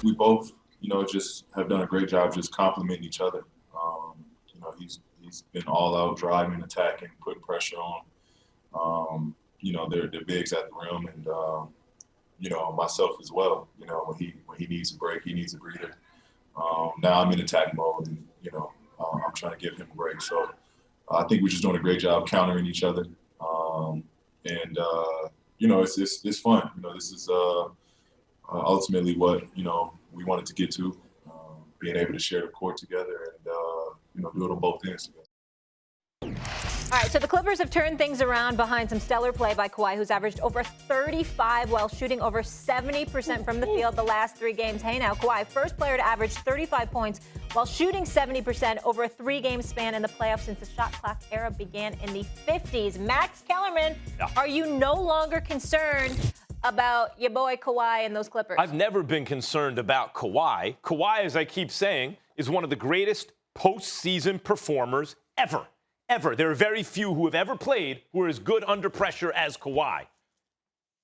we both, just have done a great job just complimenting each other. He's been all out driving, attacking, putting pressure on. They're bigs at the rim, and myself as well. When he needs a break, he needs a breather. Now I'm in attack mode, and I'm trying to give him a break. So I think we're just doing a great job countering each other, it's fun. This is ultimately what we wanted to get to, being able to share the court together and do it on both ends together. All right, so the Clippers have turned things around behind some stellar play by Kawhi, who's averaged over 35 while shooting over 70% from the field the last 3 games. Hey now, Kawhi, first player to average 35 points while shooting 70% over a 3-game span in the playoffs since the shot clock era began in the 50s. Max Kellerman, Are you no longer concerned about your boy Kawhi and those Clippers? I've never been concerned about Kawhi. Kawhi, as I keep saying, is one of the greatest postseason performers ever. There are very few who have ever played who are as good under pressure as Kawhi.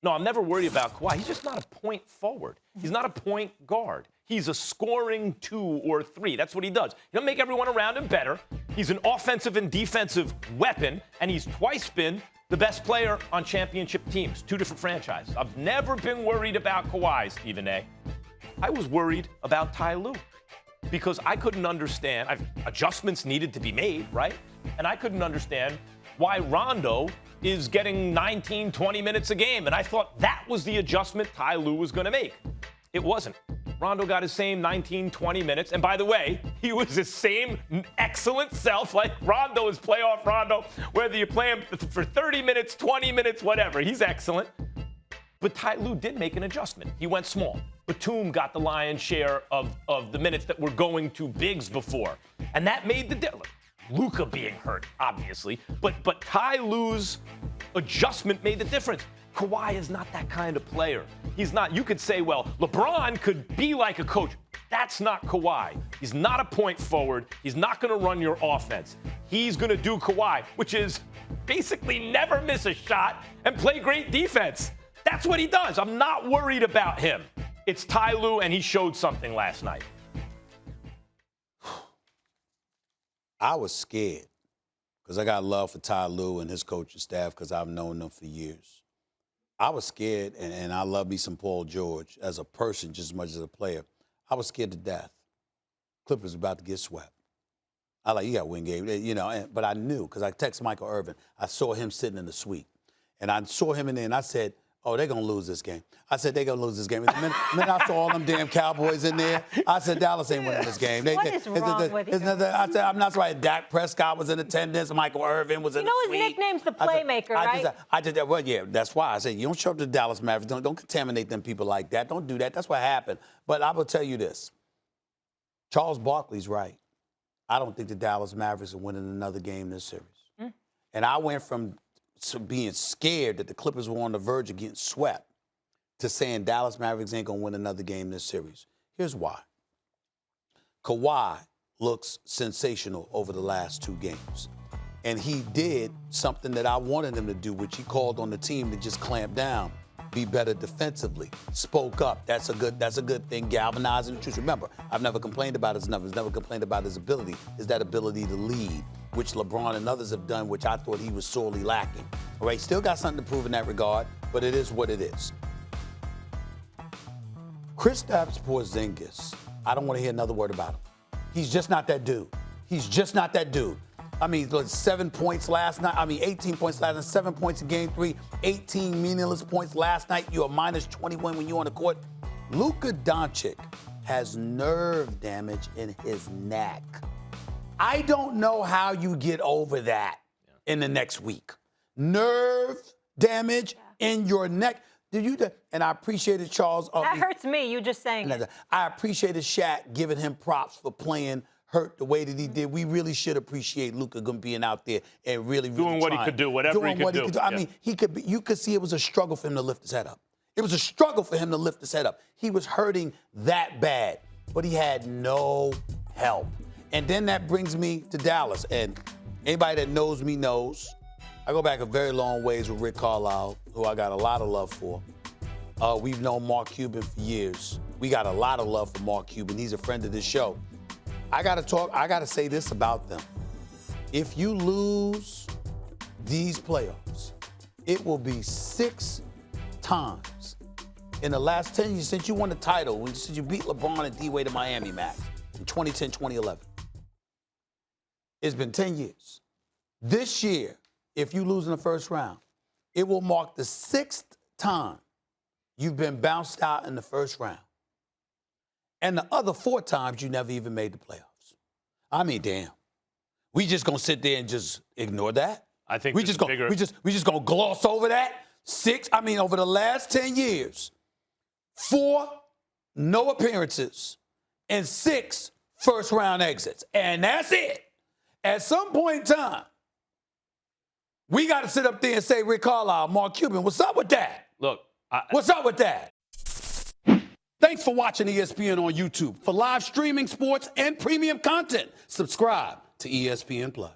No, I'm never worried about Kawhi. He's just not a point forward. He's not a point guard. He's a scoring 2 or 3. That's what he does. He'll make everyone around him better. He's an offensive and defensive weapon, and he's twice been the best player on championship teams, 2 different franchises. I've never been worried about Kawhi, Stephen A. I was worried about Ty Lue because I couldn't understand. Adjustments needed to be made, right? And I couldn't understand why Rondo is getting 19, 20 minutes a game. And I thought that was the adjustment Ty Lue was going to make. It wasn't. Rondo got his same 19, 20 minutes. And by the way, he was his same excellent self, like Rondo is playoff Rondo, whether you play him for 30 minutes, 20 minutes, whatever. He's excellent. But Ty Lue did make an adjustment. He went small. Batum got the lion's share of the minutes that were going to bigs before. And that made the difference. Luka being hurt, obviously. But Ty Lue's adjustment made the difference. Kawhi is not that kind of player. He's not. You could say, well, LeBron could be like a coach. That's not Kawhi. He's not a point forward. He's not going to run your offense. He's going to do Kawhi, which is basically never miss a shot and play great defense. That's what he does. I'm not worried about him. It's Ty Lue, and he showed something last night. I was scared because I got love for Ty Lue and his coaching staff because I've known them for years. I was scared, and I love me some Paul George as a person just as much as a player. I was scared to death. Clippers about to get swept. You got to win game, but I knew because I texted Michael Irvin. I saw him sitting in the suite, and I saw him in there, and I said, oh, they're going to lose this game. I said, they're going to lose this game. The minute I saw all them damn Cowboys in there, I said, Dallas ain't winning this game. What is wrong with you? I said, I'm not surprised. Dak Prescott was in attendance. Michael Irvin was in the suite. His nickname's the Playmaker, right? Well, yeah, that's why. I said, you don't show up to the Dallas Mavericks. Don't contaminate them people like that. Don't do that. That's what happened. But I will tell you this. Charles Barkley's right. I don't think the Dallas Mavericks are winning another game this series. And I went from being scared that the Clippers were on the verge of getting swept to saying Dallas Mavericks ain't going to win another game this series. Here's why. Kawhi looks sensational over the last 2 games. And he did something that I wanted him to do, which he called on the team to just clamp down, be better defensively, spoke up. That's a good thing, galvanizing the troops. Remember, I've never complained about his numbers, never complained about his ability, is that ability to lead, which LeBron and others have done, which I thought he was sorely lacking. All right, still got something to prove in that regard, but it is what it is. Kristaps Porzingis, I don't want to hear another word about him. He's just not that dude. He's just not that dude. I mean, 7 points last night. 18 points last night, 7 points in game 3, 18 meaningless points last night. You're minus 21 when you're on the court. Luka Doncic has nerve damage in his neck. I don't know how you get over that in the next week. Nerve damage in your neck. And I appreciated Charles. That hurts me, you just saying it. I appreciated Shaq giving him props for playing hurt the way that he did. We really should appreciate Luka being out there and really doing what he could do, whatever he could do. I mean, you could see it was a struggle for him to lift his head up. It was a struggle for him to lift his head up. He was hurting that bad, but he had no help. And then that brings me to Dallas. And anybody that knows me knows I go back a very long ways with Rick Carlisle, who I got a lot of love for. We've known Mark Cuban for years. We got a lot of love for Mark Cuban. He's a friend of this show. I got to say this about them. If you lose these playoffs, it will be 6 times in the last 10 years since you won the title, since you beat LeBron and D-Wade in Miami, Max, in 2010, 2011. It's been 10 years. This year, if you lose in the first round, it will mark the 6th time you've been bounced out in the first round. And the other 4 times you never even made the playoffs. I mean, damn. We just gonna sit there and just ignore that? I think we just gonna gloss over that? Over the last 10 years, 4 no appearances and 6 first round exits. And that's it. At some point in time, we got to sit up there and say, Rick Carlisle, Mark Cuban, what's up with that? Look, what's up with that? Thanks for watching ESPN on YouTube. For live streaming, sports, and premium content, subscribe to ESPN+.